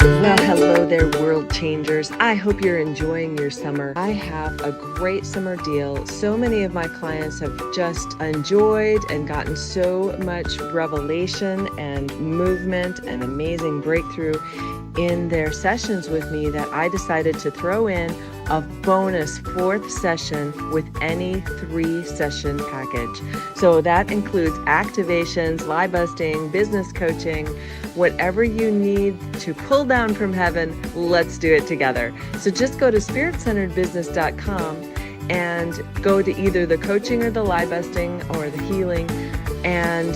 Well, hello there, world changers. I hope you're enjoying your summer. I have a great summer deal. So many of my clients have just enjoyed and gotten so much revelation and movement and amazing breakthrough in their sessions with me that I decided to throw in a bonus 4th session with any 3-session package. So that includes activations, lie busting, business coaching, whatever you need to pull down from heaven, let's do it together. So just go to spiritcenteredbusiness.com and go to either the coaching or the lie busting or the healing and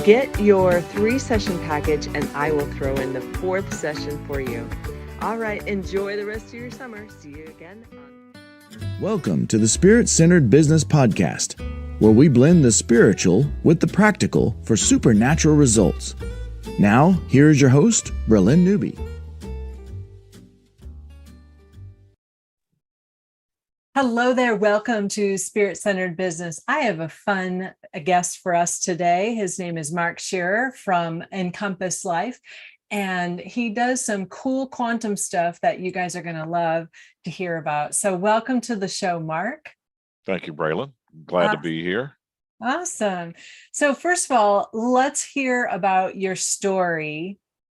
get your 3-session package, and I will throw in the 4th session for you. All right, enjoy the rest of your summer. See you again. Welcome to the Spirit-Centered Business Podcast, where we blend the spiritual with the practical for supernatural results. Now, here is your host, Bralynn Newby. Hello there. Welcome to Spirit-Centered Business. I have a fun guest for us today. His name is Mark Scherer from Encompass Life, and he does some cool quantum stuff that you guys are going to love to hear about. So welcome to the show, Mark. Thank you, Bralynn. Glad to be here. Awesome. So first of all, let's hear about your story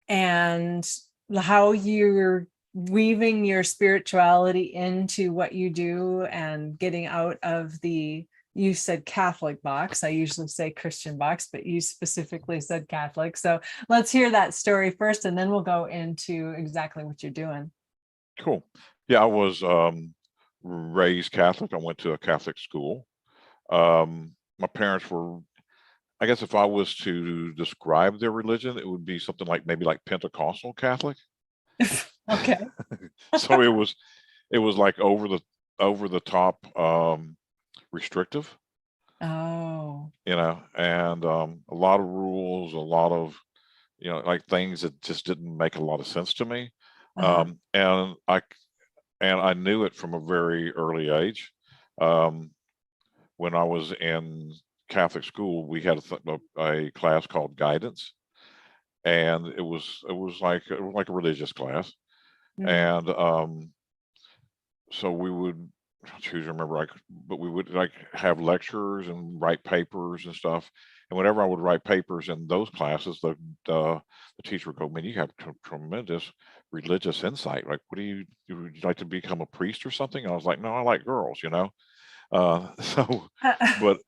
and how you're weaving your spirituality into what you do and getting out of the, you said Catholic box. I usually say Christian box, but you specifically said Catholic. So let's hear that story first, and then we'll go into exactly what you're doing. Cool. Yeah, I was raised Catholic. I went to a Catholic school. My parents were, I guess if I was to describe their religion, it would be something like maybe like Pentecostal Catholic. Okay. So it was like over the top restrictive. Oh. And a lot of rules, a lot of like things that just didn't make a lot of sense to me. And I knew it from a very early age. When I was in Catholic school, we had a class called guidance, and it was like a religious class. And so we would choose to remember, but we would have lectures and write papers and stuff. And whenever I would write papers in those classes, the teacher would go, "Man, you have tremendous religious insight. Like, would you like to become a priest or something?" And I was like, "No, I like girls, So, but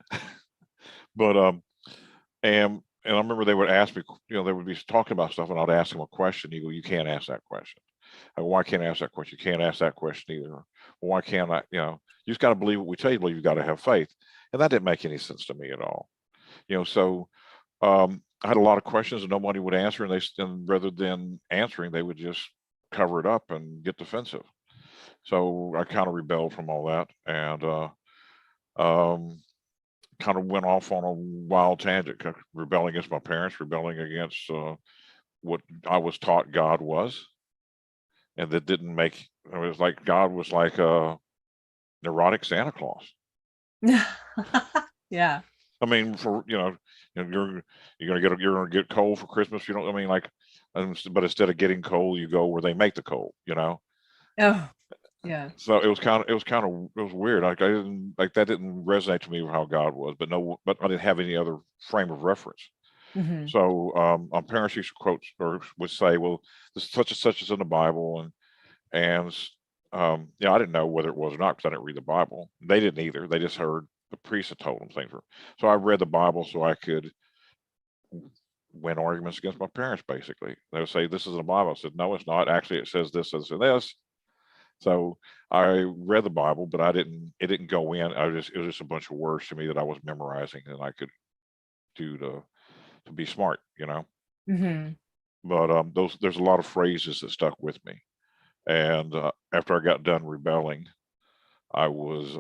and I remember they would ask me, they would be talking about stuff, and I'd ask them a question. You go, "You can't ask that question." I go, "Why can't I ask that question?" "You can't ask that question either." "Well, why can't I?" You just got to believe what we tell you. Believe, you got to have faith, and that didn't make any sense to me at all. So I had a lot of questions and nobody would answer, and rather than answering, they would just cover it up and get defensive. So I kind of rebelled from all that, and kind of went off on a wild tangent, rebelling against my parents, rebelling against what I was taught God was. And that didn't make, it was like God was like a neurotic Santa Claus. Yeah. I mean, you're gonna get coal for Christmas. But instead of getting coal, you go where they make the coal. Oh, yeah. So it was weird. Like that didn't resonate to me with how God was. But I didn't have any other frame of reference. So my parents used to quote or would say, "Well, this such and such is in the Bible," and I didn't know whether it was or not because I didn't read the Bible. They didn't either. They just heard the priest had told them things. So I read the Bible so I could win arguments against my parents. Basically, they would say, "This is in the Bible." I said, "No, it's not. Actually, it says this, this, and this." So I read the Bible, but it didn't go in. It was just a bunch of words to me that I was memorizing and I could do to be smart, But there's a lot of phrases that stuck with me. And after I got done rebelling, I was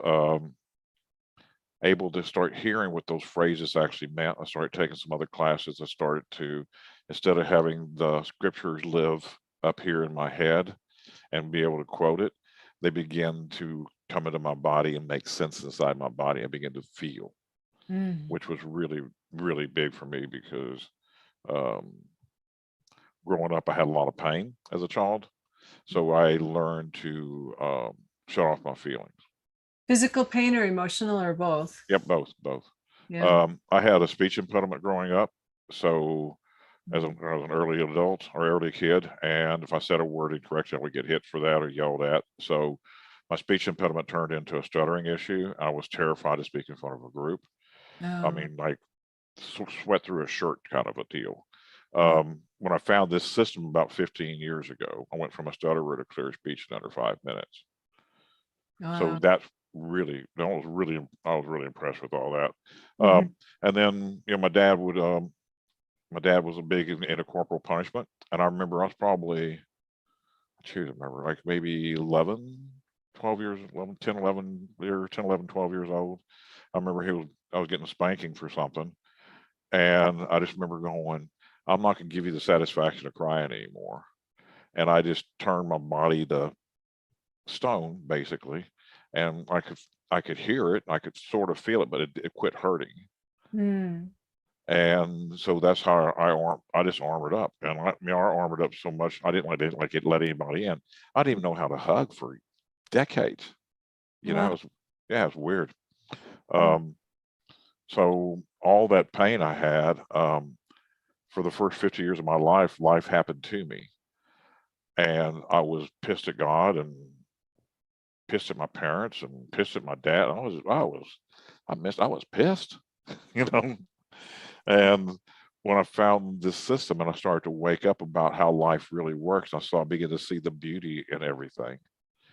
able to start hearing what those phrases actually meant. I started taking some other classes. I started to, instead of having the scriptures live up here in my head and be able to quote it, they begin to come into my body and make sense inside my body. I begin to feel, which was really, really big for me because growing up, I had a lot of pain as a child. So I learned to shut off my feelings. Physical pain or emotional or both? Yep, both. Yeah. I had a speech impediment growing up. So as an early adult or early kid, and if I said a word incorrectly, I would get hit for that or yelled at. So my speech impediment turned into a stuttering issue. I was terrified to speak in front of a group. I Oh, mean, like sweat through a shirt kind of a deal. wow. When I found this system about 15 years ago, I went from a stutterer to clear speech in under 5 minutes. So Wow. that's really, I was really impressed with all that. Mhm. And then, my dad was a big into corporal punishment. And I remember I was probably, I choose to remember, like maybe 11, 12 years, 11, 10, 11 years, 10, 11, 12 years old. I remember I was getting a spanking for something. And I just remember going, I'm not going to give you the satisfaction of crying anymore. And I just turned my body to stone, basically. And I could hear it, I could sort of feel it, but it quit hurting. Mm. And so that's how I just armored up. And I armored up so much I didn't like it let anybody in. I didn't even know how to hug for decades. Wow. It was, yeah, it was weird. Mm. Um, so all that pain I had, for the first 50 years of my life happened to me. And I was pissed at God and pissed at my parents and pissed at my dad. I was pissed, you know. And when I found this system and I started to wake up about how life really works, I began to see the beauty in everything.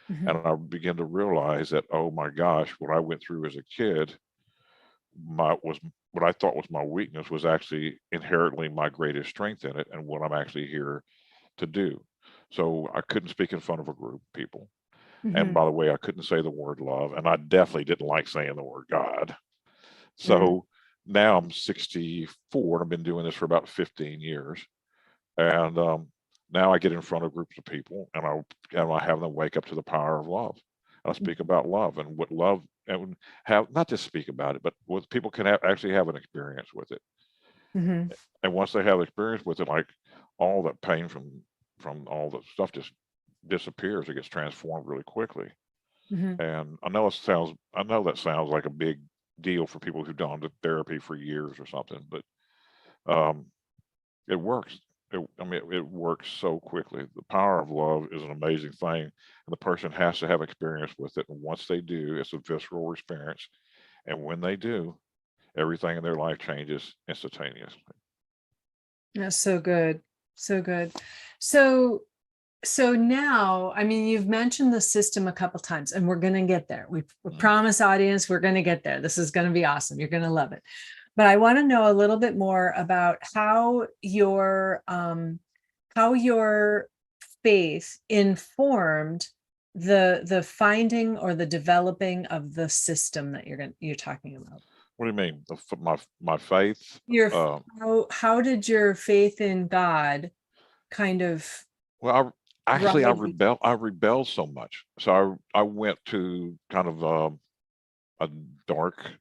And Mhm. I began to realize that, oh my gosh, what I went through as a kid, what I thought was my weakness was actually inherently my greatest strength in it and what I'm actually here to do. So I couldn't speak in front of a group of people. And Mhm. by the way, I couldn't say the word love, and I definitely didn't like saying the word God. Mm. So now I'm 64 and I've been doing this for about 15 years. And now I get in front of groups of people and I have them wake up to the power of love. And I speak about love and what love and have not just speak about it, but what people can actually have an experience with it. Mhm. And once they have experience with it, like all that pain from all the stuff just disappears. It gets transformed really quickly. Mhm. And I know that sounds like a big deal for people who've gone to therapy for years or something, but um, it works. It works so quickly. The power of love is an amazing thing, and the person has to have experience with it. And once they do, it's a visceral experience. And when they do, everything in their life changes instantaneously. That's so good. So good. So so now, I mean, you've mentioned the system a couple times, and we're going to get there. We Mhm. promise, audience, we're going to get there. This is going to be awesome. You're going to love it. But I want to know a little bit more about how your faith informed the finding or the developing of the system that you're talking about. What do you mean? My faith? Your Uh, how did your faith in God kind of well, I drive you? rebelled so much, so I went to kind of a dark,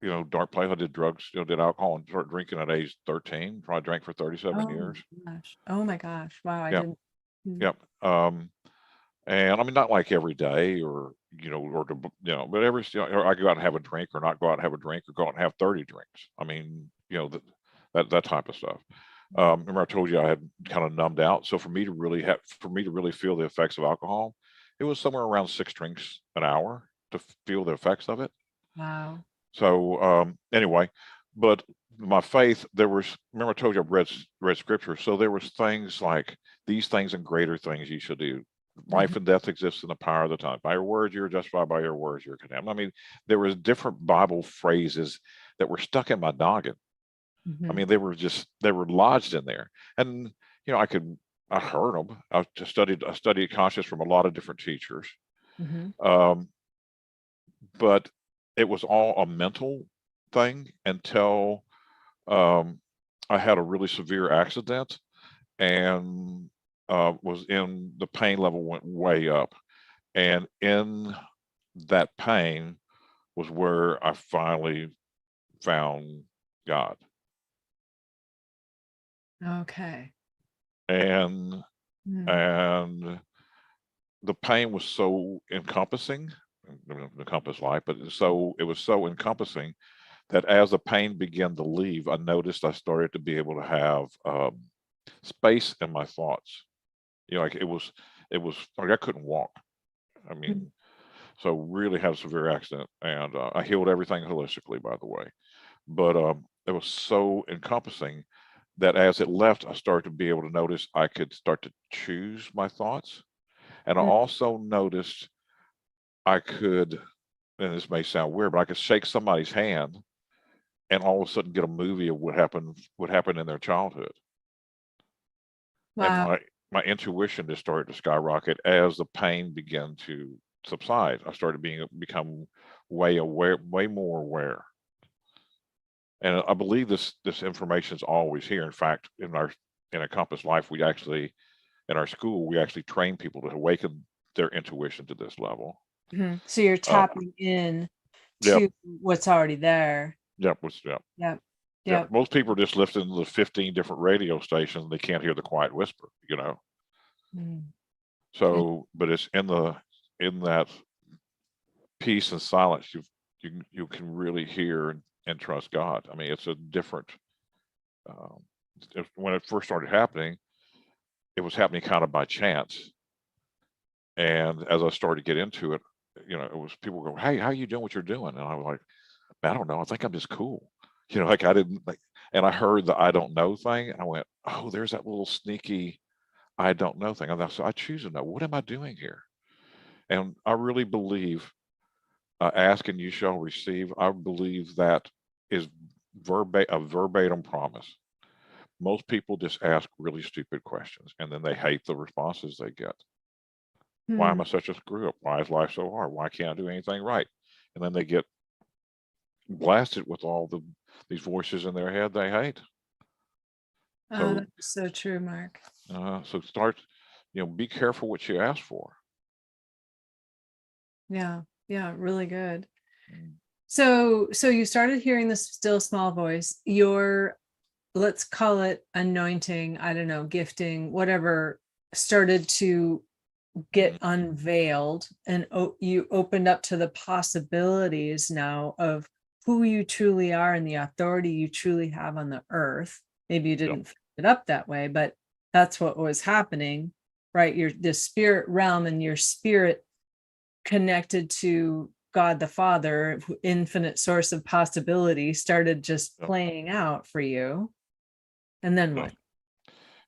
dark place. I did drugs, did alcohol, and started drinking at age 13. Probably drank for 37 Oh years. my gosh. Oh my gosh. Wow. I Yep, didn't. Mm. yep. And I mean, not like every day, or but or I go out and have a drink, or not go out and have a drink, or go out and have 30 drinks. I mean, that type of stuff. Remember I told you I had kind of numbed out. So for me to really feel the effects of alcohol, it was somewhere around 6 drinks an hour to feel the effects of it. Wow. So anyway, but my faith, remember I told you I've read scripture. So there was things like these things and greater things you should do. Mhm. Life and death exists in the power of the tongue. By your words, you're justified. By your words, you're condemned. I mean, there was different Bible phrases that were stuck in my noggin. I Mhm. mean, they were lodged in there. And, I heard them. I studied conscious from a lot of different teachers. Mhm. Um, but it was all a mental thing until um, I had a really severe accident and was in the pain level went way up. And in that pain was where I finally found God. Okay. and and the pain was so encompassing, encompass life, but it was so encompassing that as the pain began to leave, I noticed I started to be able to have space in my thoughts. Like it was like I couldn't walk. I mean, so really had a severe accident, and I healed everything holistically, by the way. But it was so encompassing that as it left, I started to be able to notice I could start to choose my thoughts. And I also noticed I could, and this may sound weird, but I could shake somebody's hand and all of a sudden get a movie of what happened in their childhood. And Wow. my intuition just started to skyrocket as the pain began to subside. I started become way more aware. And I believe this information is always here. In fact, in Encompass Life, we actually, in our school, we actually train people to awaken their intuition to this level. So you're tapping in Yep. to what's already there. Yep. Yep. Most people are just listening to the 15 different radio stations. They can't hear the quiet whisper, So, but it's in that peace and silence, you can really hear and trust God. I mean, it's a different, when it first started happening, it was happening kind of by chance. And as I started to get into it, it was people go, "Hey, how are you doing what you're doing?" And I was like, "I don't know. I think I'm just cool." Like I didn't like, and I heard the "I don't know" thing. And I went, "Oh, there's that little sneaky I don't know thing." And so I choose to know, what am I doing here? And I really believe, ask and you shall receive. I believe that is a verbatim promise. Most people just ask really stupid questions, and then they hate the responses they get. Why am I such a screw up? Why is life so hard? Why can't I do anything right? And then they get blasted with all these voices in their head they hate. Oh, that's so true, Mark. So start, be careful what you ask for. Yeah, really good. So you started hearing this still small voice. Your, let's call it anointing, I don't know, gifting, whatever, started to get unveiled, and you opened up to the possibilities now of who you truly are and the authority you truly have on the earth. Maybe you didn't fit it up that way, but that's what was happening, right? The spirit realm and your spirit connected to God the Father, infinite source of possibility, started just playing out for you. And then what?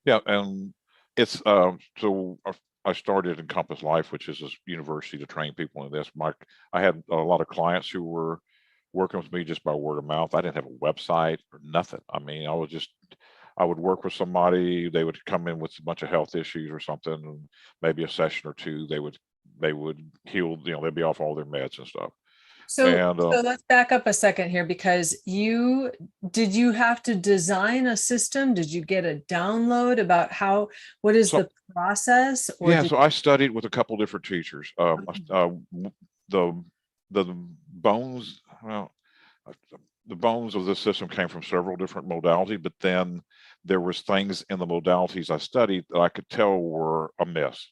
Yeah, and it's so I started Encompass Life, which is a university to train people in this. I had a lot of clients who were working with me just by word of mouth. I didn't have a website or nothing. I mean, I would work with somebody. They would come in with a bunch of health issues or something, and maybe a session or two, they would heal. They'd be off all their meds and stuff. So let's back up a second here, because did you have to design a system? Did you get a download about what is the process? So I studied with a couple different teachers. The bones, well, the bones of this system came from several different modalities, but then there was things in the modalities I studied that I could tell were amiss.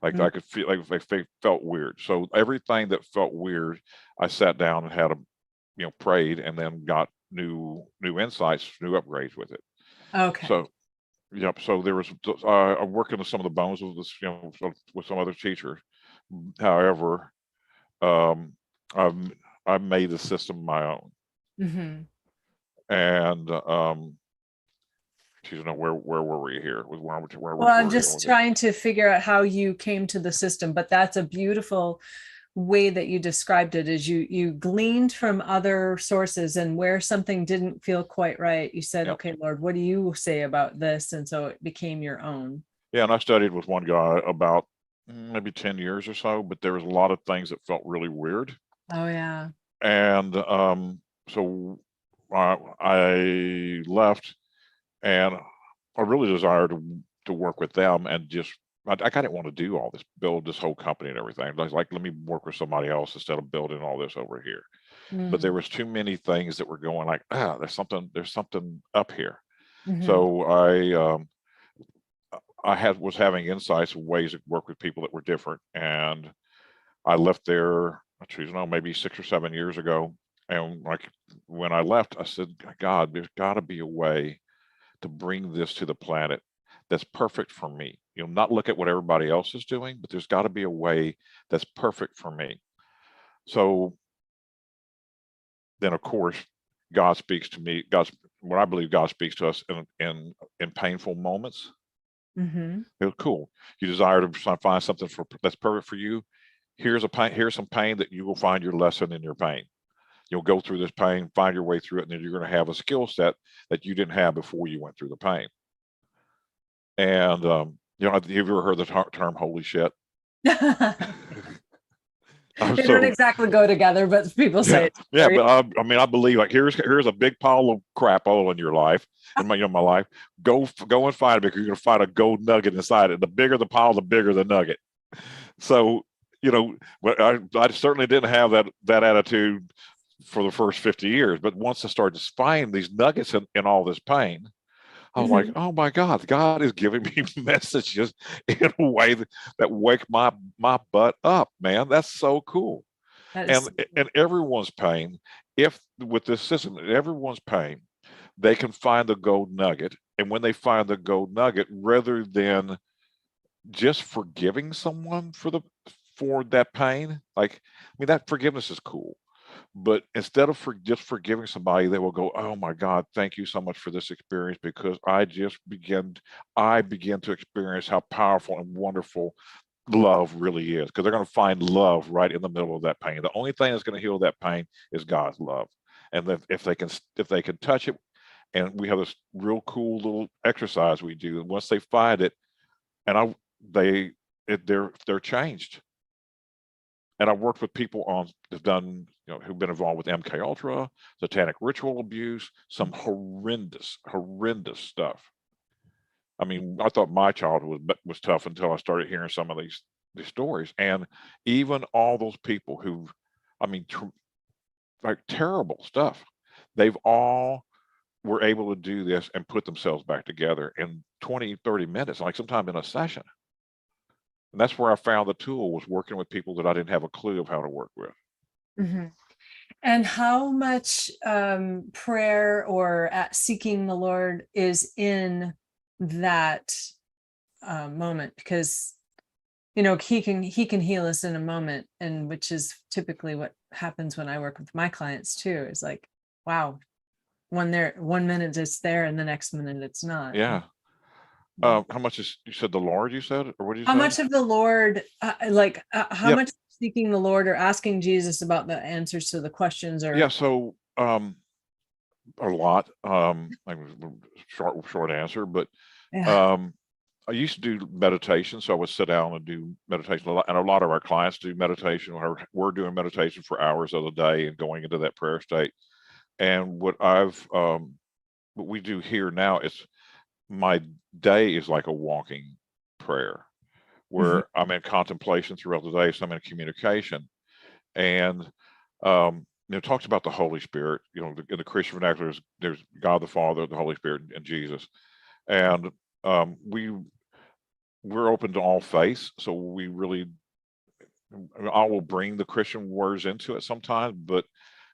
Like I could feel like they felt weird. So everything that felt weird, I sat down and had prayed, and then got new insights, new upgrades with it. Okay. So, yep. So there was I'm working with some of the bones of this, with some other teachers. However, I've made the system my own, and you know, where were we here? Well, I'm just trying to figure out how you came to the system, but that's a beautiful way that you described it. Is you gleaned from other sources, and where something didn't feel quite right, you said, okay, Lord, what do you say about this? And so it became your own. Yeah, and I studied with one guy about maybe 10 years or so, but there was a lot of things that felt really weird. Oh yeah. And so I left, and I really desired to work with them, and just I didn't want to do all this, build this whole company and everything. I was like, let me work with somebody else instead of building all this over here. But there was too many things that were going like, there's something up here. So was having insights of ways to work with people that were different. And I left there, maybe 6 or 7 years ago. And like when I left, I said, God, there's got to be a way to bring this to the planet that's perfect for me. Not look at what everybody else is doing, but there's got to be a way that's perfect for me. So then, of course, God speaks to me. What I believe God speaks to us in painful moments. Cool. You desire to find something that's perfect for you. Here's some pain that you will find your lesson in your pain. You'll go through this pain, find your way through it, and then you're going to have a skill set that you didn't have before you went through the pain. And have you ever heard the term "holy shit"? They don't exactly go together, but people say it. Yeah, but I believe, like, here's a big pile of crap all in your life, in my life. Go and find it, because you're going to find a gold nugget inside it. The bigger the pile, the bigger the nugget. So, but I certainly didn't have that attitude for the first 50 years. But once I started to find these nuggets in all this pain, I was like, oh my God, God is giving me messages in a way that wake my butt up, man. That's so cool. And everyone's pain, with this system, everyone's pain, they can find the gold nugget. And when they find the gold nugget, rather than just forgiving someone for that pain, that forgiveness is cool. But instead of just forgiving somebody, they will go, oh my God, thank you so much for this experience, because I began to experience how powerful and wonderful love really is. Because they're going to find love right in the middle of that pain. The only thing that's going to heal that pain is God's love. And if they can touch it, and we have this real cool little exercise we do, and once they find it, and they're changed. And I've worked with people who've been involved with MK Ultra, satanic ritual abuse, some horrendous stuff. I mean, I thought my childhood was tough until I started hearing some of these stories. And even all those people terrible stuff, they've all were able to do this and put themselves back together in 20, 30 minutes, like sometime in a session. And that's where I found the tool, was working with people that I didn't have a clue of how to work with. And how much prayer or seeking the Lord is in that moment? Because he can heal us in a moment, and which is typically what happens when I work with my clients too. Is like, wow, one minute it's there, and the next minute it's not. Yeah. How much you said the Lord, you said, or what did you say? How much of the Lord, how much seeking the Lord or asking Jesus about the answers to the questions? Or so a lot. Short answer, but I used to do meditation, so I would sit down and do meditation a lot, and a lot of our clients do meditation, or we're doing meditation for hours of the day and going into that prayer state. And what we do here now is, my day is like a walking prayer, where I'm in contemplation throughout the day, so I'm in communication. And it talks about the Holy Spirit. In the Christian vernacular, there's God the Father, the Holy Spirit, and Jesus. And we're open to all faiths, so I will bring the Christian words into it sometimes, but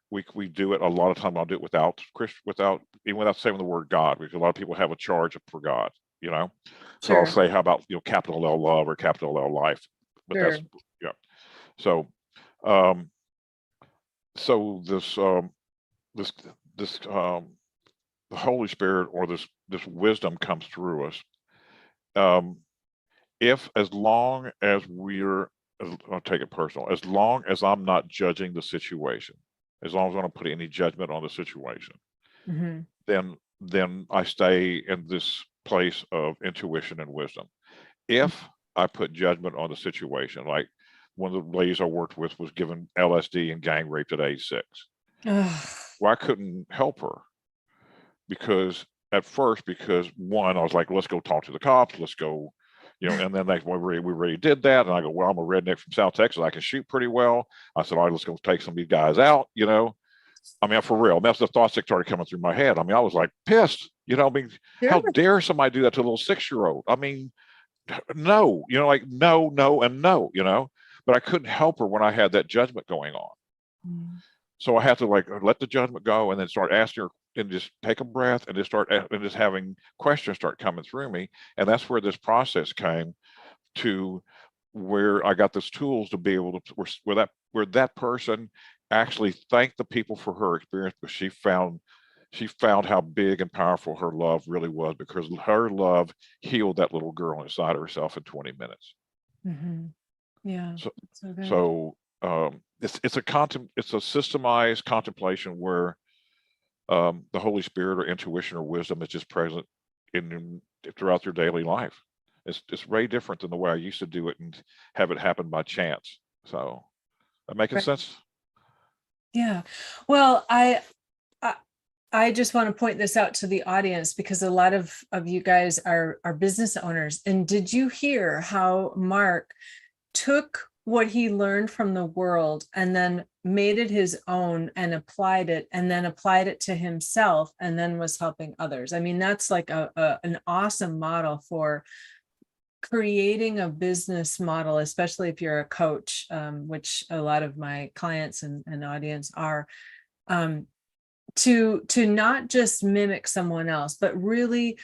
we do it a lot of times. I'll do it without saying the word God, because a lot of people have a charge for God, So Sure. I'll say, how about capital L love or capital L life? But Sure. So this the Holy Spirit, or this wisdom, comes through us. As long as I'll take it personal, as long as I'm not judging the situation, as long as I don't put any judgment on the situation, then I stay in this place of intuition and wisdom. If I put judgment on the situation, like one of the ladies I worked with was given LSD and gang raped at age 6. Well, I couldn't help her, because one, I was like, let's go talk to the cops, let's go, and then we already did that. And I go, well, I'm a redneck from South Texas, I can shoot pretty well. I said, all right, let's go take some of these guys out, for real. That's the thoughts that started coming through my head. I was like pissed, how dare somebody do that to a little 6-year-old? no, like no, no, and no, but I couldn't help her when I had that judgment going on. Mm. So I have to like let the judgment go and then start asking her and just take a breath and just having questions start coming through me. And that's where this process came to, where I got those tools to be able to, where that person actually thanked the people for her experience, because she found how big and powerful her love really was, because her love healed that little girl inside herself in 20 minutes. Mm-hmm. Yeah. So, So good. so it's a systemized contemplation where the Holy Spirit or intuition or wisdom is just present throughout your daily life. It's very different than the way I used to do it and have it happen by chance. So, that making Right. sense? Yeah. Well, I just want to point this out to the audience, because a lot of you guys are business owners. And did you hear how Mark took what he learned from the world and then made it his own and applied it to himself, and then was helping others? I mean, that's like an awesome model for creating a business model, especially if you're a coach, which a lot of my clients and audience are. To not just mimic someone else, but really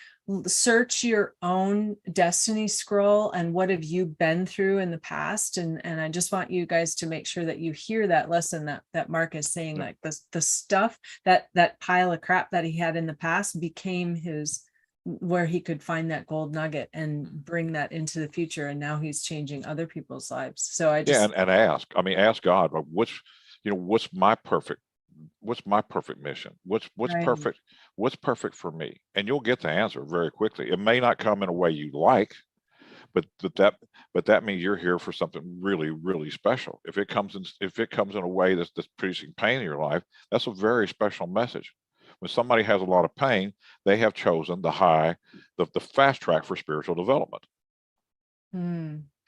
search your own destiny scroll and what have you been through in the past. And I just want you guys to make sure that you hear that lesson that Mark is saying, like the stuff that pile of crap that he had in the past became his, where he could find that gold nugget and bring that into the future. And now he's changing other people's lives. So I just, and ask God, like, what's my perfect mission? What's right. perfect? What's perfect for me? And you'll get the answer very quickly. It may not come in a way you like, but that means you're here for something really, really special. If it comes in a way that's producing pain in your life, that's a very special message. When somebody has a lot of pain, they have chosen the fast track for spiritual development.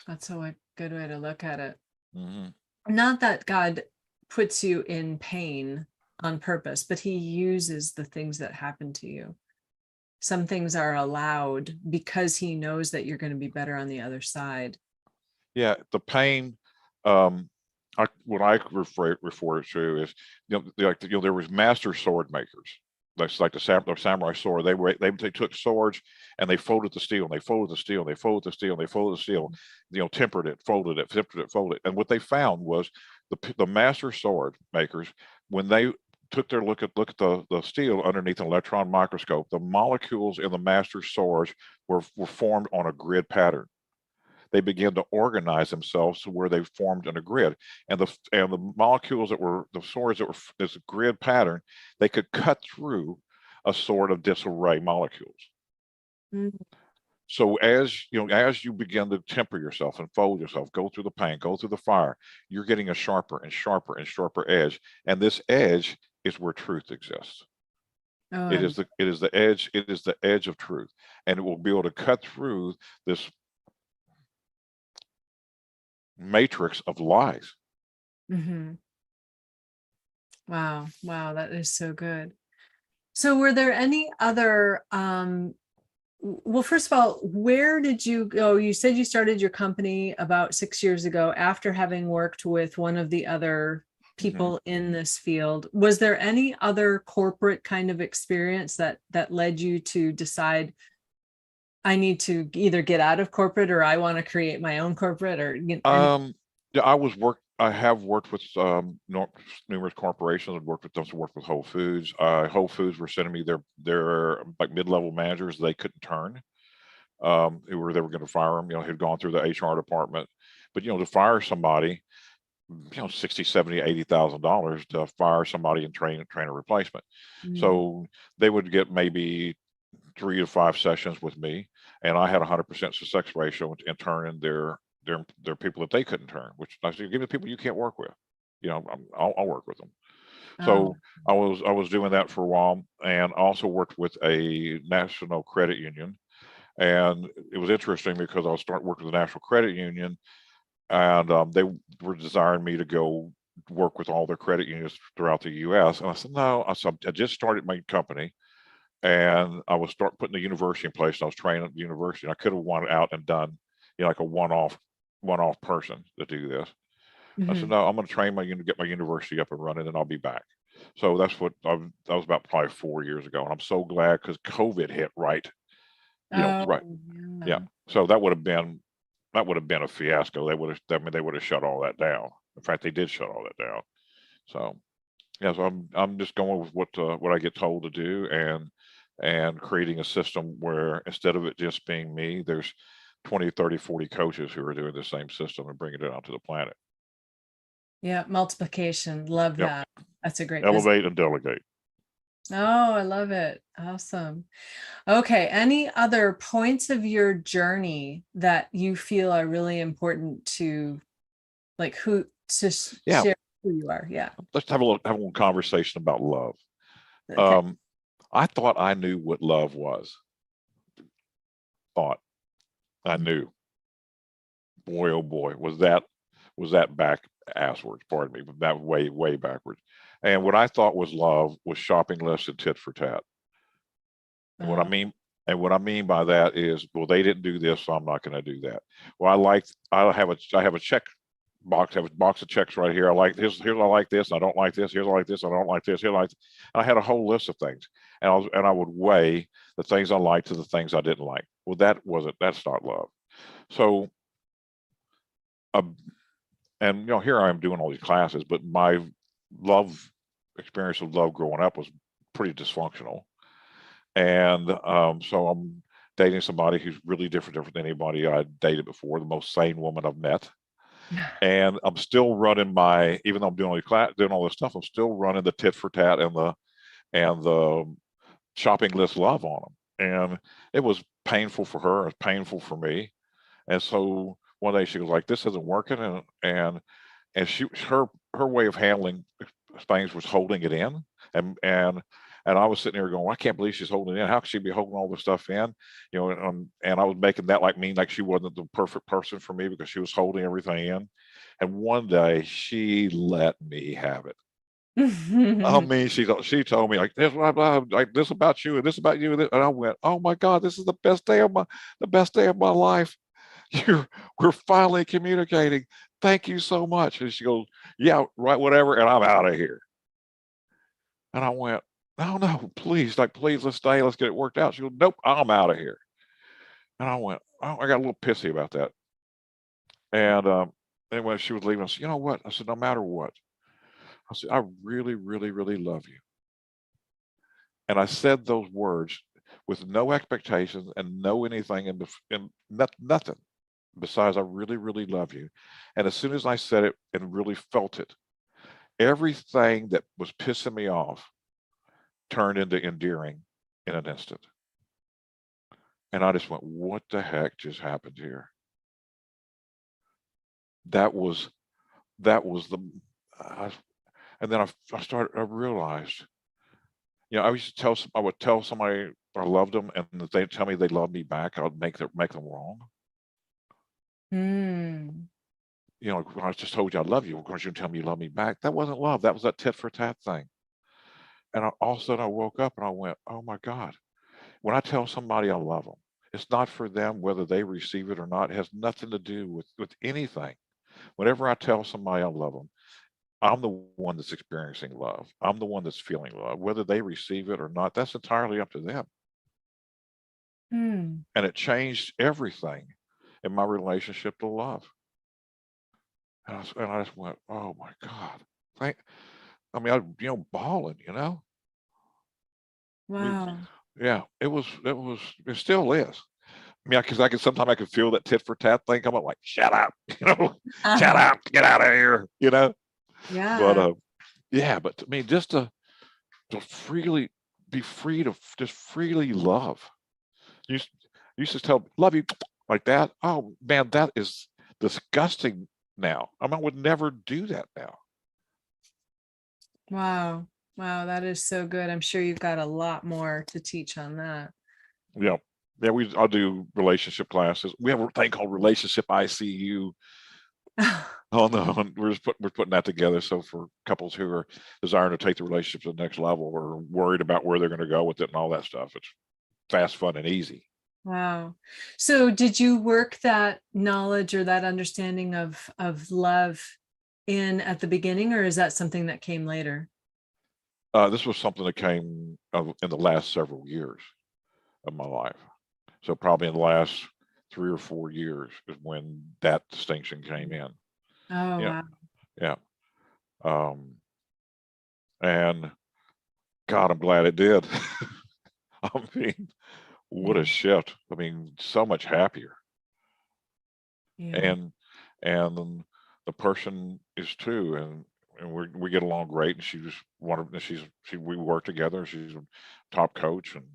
That's a good way to look at it. Mm-hmm. Not that God puts you in pain on purpose, but he uses the things that happen to you. Some things are allowed because he knows that you're going to be better on the other side. Yeah, the pain. What I refer it to is, there was master sword makers. That's like the samurai sword. They took swords and they folded the steel, and they folded the steel, and they folded the steel, and they folded the steel. Tempered it, folded it, folded it. And what they found was the master sword makers, when they took their look at the steel underneath an electron microscope, the molecules in the master swords were formed on a grid pattern. They began to organize themselves to where they formed in a grid, and the molecules that were the swords that were this grid pattern, they could cut through a sort of disarray molecules. Mm-hmm. So as you begin to temper yourself and fold yourself, go through the pain, go through the fire, you're getting a sharper and sharper and sharper edge, and this edge is where truth exists. Oh, It is the edge of truth, and it will be able to cut through this matrix of lies. mm-hmm. Wow, that is so good. So were there any other well, first of all, where did you go? You said you started your company about 6 years ago after having worked with one of the other people in this field. Was there any other corporate kind of experience that led you to decide, I need to either get out of corporate, or I want to create my own corporate, or yeah, I have worked with numerous corporations. I've worked with them. So worked with Whole Foods. Whole Foods were sending me their like mid-level managers they couldn't turn. They were going to fire them. Who'd gone through the HR department, but to fire somebody, $60,000, $70,000, $80,000 to fire somebody and train a replacement. So they would get maybe 3 to 5 sessions with me, and I had 100% success ratio in turning their people that they couldn't turn. Which I said, give me people you can't work with. I'll work with them. So I was doing that for a while, and also worked with a national credit union. And it was interesting because I was starting working with the National Credit Union, and they were desiring me to go work with all their credit unions throughout the U.S. And I said, no. I just started my company, and I was putting the university in place. And I was training at the university. And I could have wanted out and done like a one-off person to do this. I said, no, I'm going to train get my university up and running, and I'll be back. So that's what that was about probably 4 years ago. And I'm so glad, because COVID hit right, right. Yeah. So that would have been a fiasco. They would have shut all that down. In fact, they did shut all that down. So yeah, so I'm just going with what I get told to do, and creating a system where instead of it just being me, there's 20, 30, 40 coaches who are doing the same system and bringing it out to the planet. Yeah, multiplication. Love Yep. that. That's a great Elevate and delegate. Oh, I love it. Awesome. Okay. Any other points of your journey that you feel are really important to, like, share who you are? Yeah. Let's have a little conversation about love. Okay. I thought I knew what love was. Thought I knew. Boy, oh boy, was that back asswards, pardon me, but that way backwards. And what I thought was love was shopping lists and tit for tat. And what I mean by that is, well, they didn't do this, so I'm not going to do that. Well, I have a check box, I have a box of checks right here. I like this, here's I like this, I don't like this, here's I like this, I don't like this, here I like this. And I had a whole list of things. And I would weigh the things I liked to the things I didn't like. Well, that's not love. So and here I am doing all these classes, but my experience of love growing up was pretty dysfunctional. And so I'm dating somebody who's really different than anybody I dated before, the most sane woman I've met. And I'm still running even though I'm doing all this stuff, I'm still running the tit for tat and the shopping list love on them. And it was painful for her, it was painful for me. And so one day she was like, this isn't working. And her way of handling things was holding it in. And I was sitting there going, I can't believe she's holding it in. How could she be holding all this stuff in? And I was making that like she wasn't the perfect person for me because she was holding everything in. And one day she let me have it. I mean, she told me like this, blah, blah, like this about you and this about you, and I went, oh my God, this is the best day of my life. We're finally communicating. Thank you so much. And she goes, yeah, right, whatever. And I'm out of here. And I went, no, please, let's stay. Let's get it worked out. She goes, nope, I'm out of here. And I went, oh, I got a little pissy about that. And when she was leaving, I said, you know what? I said, no matter what, I said, I really, really, really love you. And I said those words with no expectations and no anything and nothing besides, I really, really love you. And as soon as I said it and really felt it, everything that was pissing me off turned into endearing in an instant. And I just went, what the heck just happened here? That was and then I realized, I would tell somebody I loved them, and if they tell me they love me back, I would make them wrong. I just told you I love you. Of course, you tell me you love me back. That wasn't love. That was that tit for tat thing. And all of a sudden I woke up and I went, oh my God. When I tell somebody I love them, it's not for them whether they receive it or not. It has nothing to do with anything. Whenever I tell somebody I love them, I'm the one that's experiencing love. I'm the one that's feeling love. Whether they receive it or not, that's entirely up to them. And it changed everything in my relationship to love. And I just went, oh my God. I bawling, Wow. It still is. Because sometimes I can feel that tit for tat thing come up, like, shut up, shut up, get out of here, Yeah. But to me, just to freely be free to just freely love. You used to tell, love you, like that. Oh man, that is disgusting now. I would never do that now. Wow. That is so good. I'm sure you've got a lot more to teach on that. Yeah. I'll do relationship classes. We have a thing called Relationship ICU. Oh no, we're putting that together. So for couples who are desiring to take the relationship to the next level or worried about where they're going to go with it and all that stuff, it's fast, fun, and easy. Wow. So did you work that knowledge or that understanding of love in at the beginning, or is that something that came later? This was something that came in the last several years of my life. So probably in the last 3 or 4 years is when that distinction came in. Oh, Yeah, wow. yeah. Um, and God, I'm glad it did. I mean, what Yeah. a shift. I mean, so much happier. Yeah. And and the person is too, and we get along great. And she's one of we work together. She's a top coach, and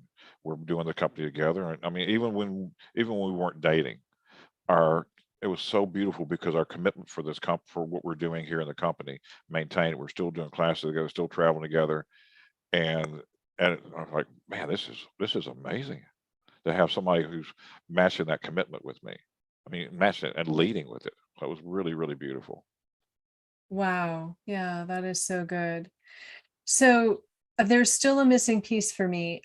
we're doing the company together. And I mean, even when we weren't dating, our it was so beautiful because our commitment for for what we're doing here in the company maintained. We're still doing classes together, still traveling together, and I was like, man, this is amazing to have somebody who's matching that commitment with me. I mean, matching it and leading with it. So it was really, really beautiful. Wow. Yeah, that is so good. So there's still a missing piece for me.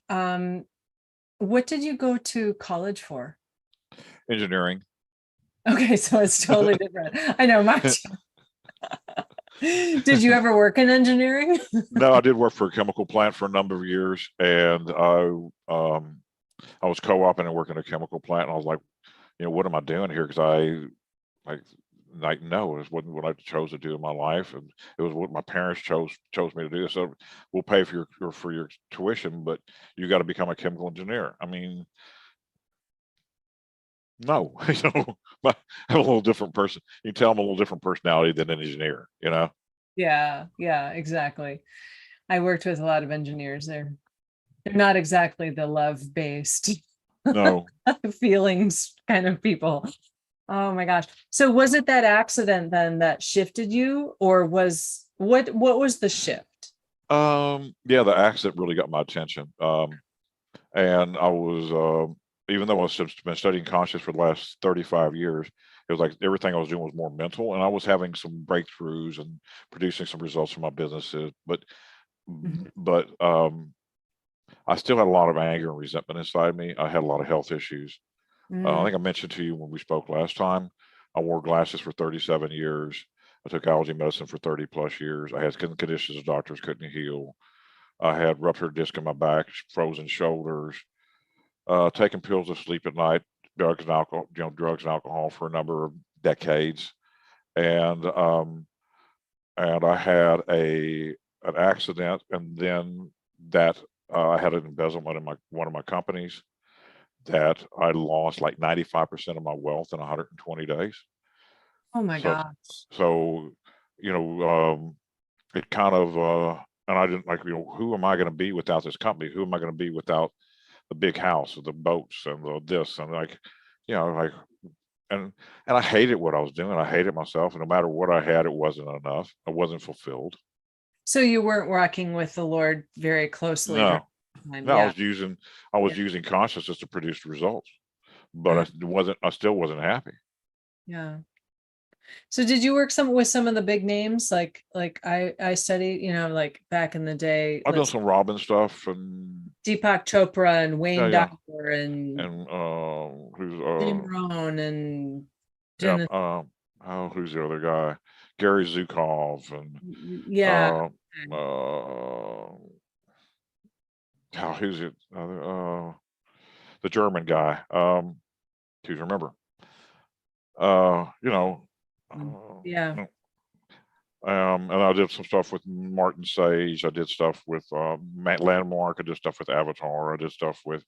What did you go to college for? Engineering. Okay, so it's totally different. I know much. Did you ever work in engineering? No, I did work for a chemical plant for a number of years, and I was co-oping and working at a chemical plant, and I was like, what am I doing here? Because like no, it wasn't what I chose to do in my life, and it was what my parents chose me to do. So we'll pay for your tuition, but you got to become a chemical engineer. I mean, no, I have a little different person. You can tell I'm a little different personality than an engineer. Yeah, yeah, exactly. I worked with a lot of engineers. They're not exactly the love-based No, feelings kind of people. Oh my gosh. So was it that accident then that shifted you, or what was the shift? yeah, the accident really got my attention. And I was, even though I've been studying conscious for the last 35 years, it was like everything I was doing was more mental, and I was having some breakthroughs and producing some results for my businesses. Mhm. But I still had a lot of anger and resentment inside me. I had a lot of health issues. I Mm, think I mentioned to you when we spoke last time, I wore glasses for 37 years. I took allergy medicine for 30 plus years. I had conditions the doctors couldn't heal. I had ruptured disc in my back, frozen shoulders, taking pills to sleep at night, drugs and alcohol for a number of decades, and I had an accident, and then that I had an embezzlement in one of my companies that I lost like 95% of my wealth in 120 days. oh my So, gosh. so you know, it kind of, and I didn't like, who am I going to be without this company? Who am I going to be without the big house, or the boats, and the this, and like, like, and I hated what I was doing. I hated myself, and no matter what I had, it wasn't enough. I wasn't fulfilled. So you weren't working with the Lord very closely during No, that time. no, Yeah. I Yeah. was using consciousness to produce results, but Mm, I still wasn't happy. yeah. So did you work with some of the big names? Like I studied, like back in the day, I've done some Robin stuff, and Deepak Chopra and yeah, Wayne yeah, Dyer and and who's Jim Rohn and yeah, Dennis. oh, who's the other guy? Gary Zukov, and Yeah. uh, uh, who's it? The German guy. Can't remember. Uh, you know, Yeah. and I did some stuff with Martin Sage. I did stuff with Matt Landmark. I did stuff with Avatar. I did stuff with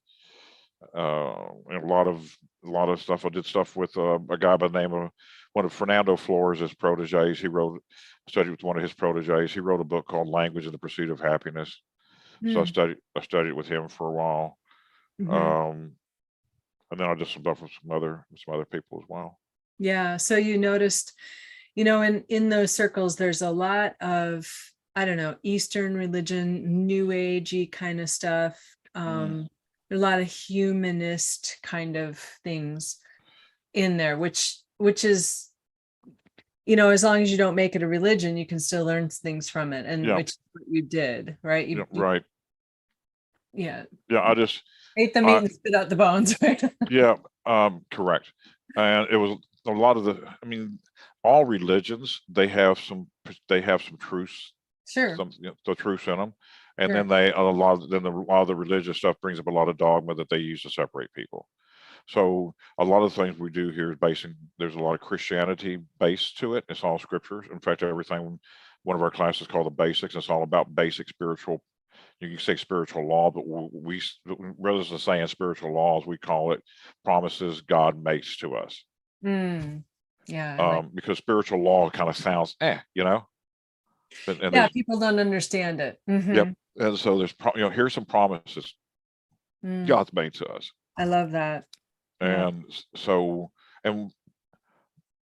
a lot of stuff. I did stuff with a guy by the name of one of Fernando Flores' proteges. Studied with one of his proteges. He wrote a book called Language and the Pursuit of Happiness. So Mm, I studied with him for a while. mhm. Um, and then I did some stuff with some other people as well. Yeah. So you noticed, in those circles, there's a lot of, I don't know, Eastern religion, New Agey kind of stuff. Mm. A lot of humanist kind of things in there, which is, as long as you don't make it a religion, you can still learn things from it, and Yeah, which is what you did, right? yeah, right. Yeah. Yeah, Ate the meat and spit out the bones, right? Yeah, correct. And it was a lot of all religions, they have some truths, Sure. the truths in them. And Sure. then a lot of the religious stuff brings up a lot of dogma that they use to separate people. So a lot of the things we do here is there's a lot of Christianity based to it. It's all scriptures. In fact, one of our classes called the basics. It's all about basic spiritual, you can say spiritual law, but we rather than saying spiritual laws, we call it promises God makes to us. Yeah. Because spiritual law kind of sounds, yeah, people don't understand it. Yep. And so here's some promises God's made to us. I love that. And so, and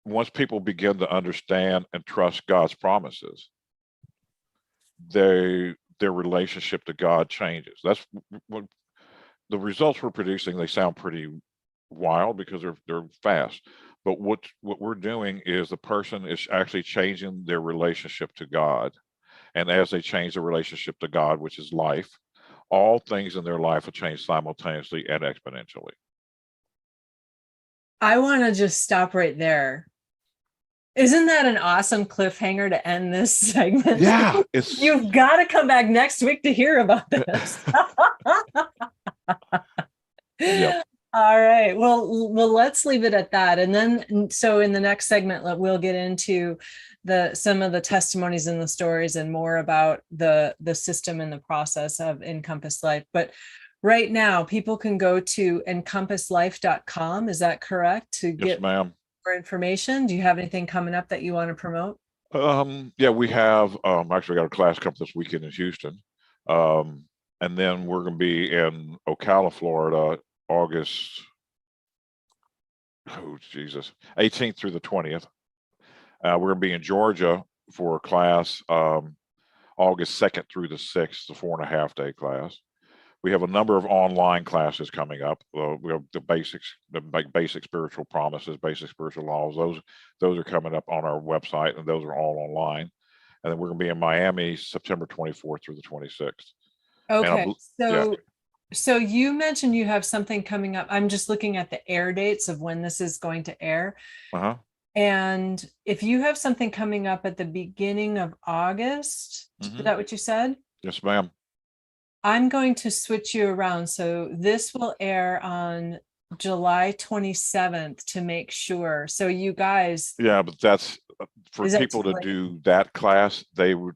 once people begin to understand and trust God's promises, their relationship to God changes. That's what the results we're producing. They sound pretty wild because they're fast, but what we're doing is the person is actually changing their relationship to God. And as they change their relationship to God, which is life, all things in their life will change simultaneously and exponentially. I want to just stop right there. Isn't that an awesome cliffhanger to end this segment? Yeah. You've got to come back next week to hear about this. Yep. All right. Well, let's leave it at that. And then, so in the next segment, we'll get into some of the testimonies and the stories and more about the system and the process of Encompass Life. But right now, people can go to encompasslife.com. Is that correct? To get more information. Do you have anything coming up that you want to promote? Yeah, we have actually got a class coming this weekend in Houston. And then we're going to be in Ocala, Florida, August 18th through the 20th. We're going to be in Georgia for a class August 2nd through the 6th, the 4.5-day class. We have a number of online classes coming up. We have the basic spiritual promises, basic spiritual laws. Those are coming up on our website, and those are all online. And then we're going to be in Miami, September 24th through the 26th. Okay, so you mentioned you have something coming up. I'm just looking at the air dates of when this is going to air. And if you have something coming up at the beginning of August, is that what you said? Yes, ma'am. I'm going to switch you around. So this will air on July 27th to make sure. So you guys. Yeah, but that's for people to do that class. They would,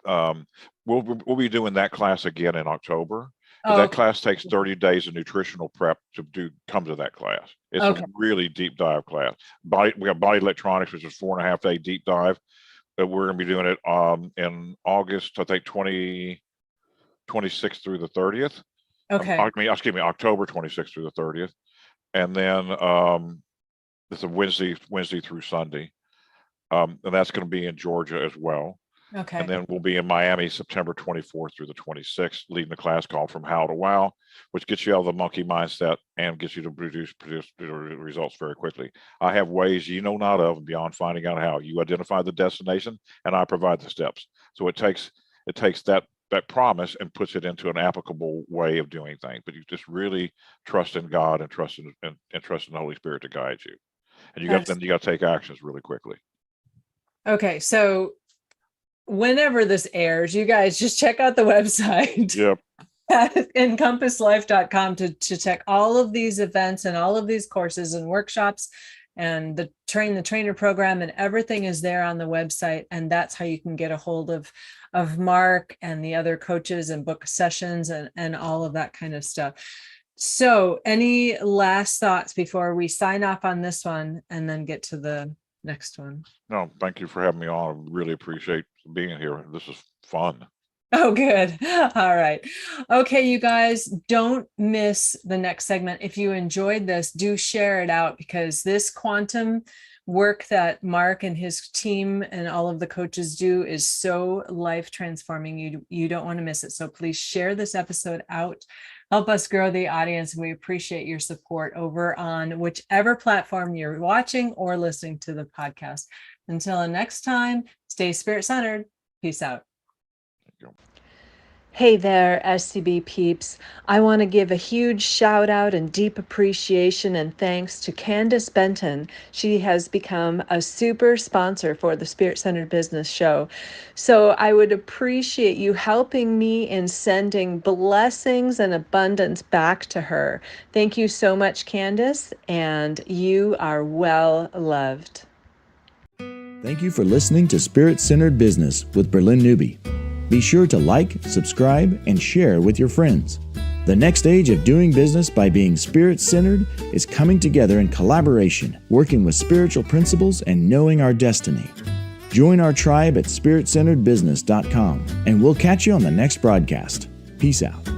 we'll be doing that class again in October. But that class takes 30 days of nutritional prep to come to that class. It's a really deep dive class. We have body electronics, which is 4.5-day deep dive. But we're going to be doing it in August, I think 26th through the 30th. Excuse me, October 26th through the 30th. And then it's a Wednesday through Sunday. And that's going to be in Georgia as well. And then we'll be in Miami, September 24th through the 26th, leading a class called From How to Wow, which gets you out of the monkey mindset and gets you to produce results very quickly. I have ways you know not of beyond finding out how. You identify the destination, and I provide the steps. So it takes that promise and puts it into an applicable way of doing things. But you just really trust in God and trust in the Holy Spirit to guide you. And you got to take actions really quickly. Okay, so whenever this airs, you guys just check out the website. Yep. At encompasslife.com to check all of these events and all of these courses and workshops and the trainer program, and everything is there on the website. And that's how you can get a hold of Mark and the other coaches and book sessions and all of that kind of stuff. So any last thoughts before we sign off on this one and then get to the next one? No, thank you for having me on. I really appreciate being here. This is fun. Oh, good. All right. Okay, you guys, don't miss the next segment. If you enjoyed this, do share it out, because this quantum work that Mark and his team and all of the coaches do is so life transforming. You don't want to miss it. So please share this episode out. Help us grow the audience. We appreciate your support over on whichever platform you're watching or listening to the podcast. Until next time, stay spirit-centered. Peace out. Hey there, SCB peeps. I want to give a huge shout out and deep appreciation and thanks to Candace Benton. She has become a super sponsor for the Spirit Centered Business Show. So I would appreciate you helping me in sending blessings and abundance back to her. Thank you so much, Candace, and you are well loved. Thank you for listening to Spirit Centered Business with Bralynn Newby. Be sure to like, subscribe, and share with your friends. The next stage of doing business by being spirit-centered is coming together in collaboration, working with spiritual principles and knowing our destiny. Join our tribe at spiritcenteredbusiness.com, and we'll catch you on the next broadcast. Peace out.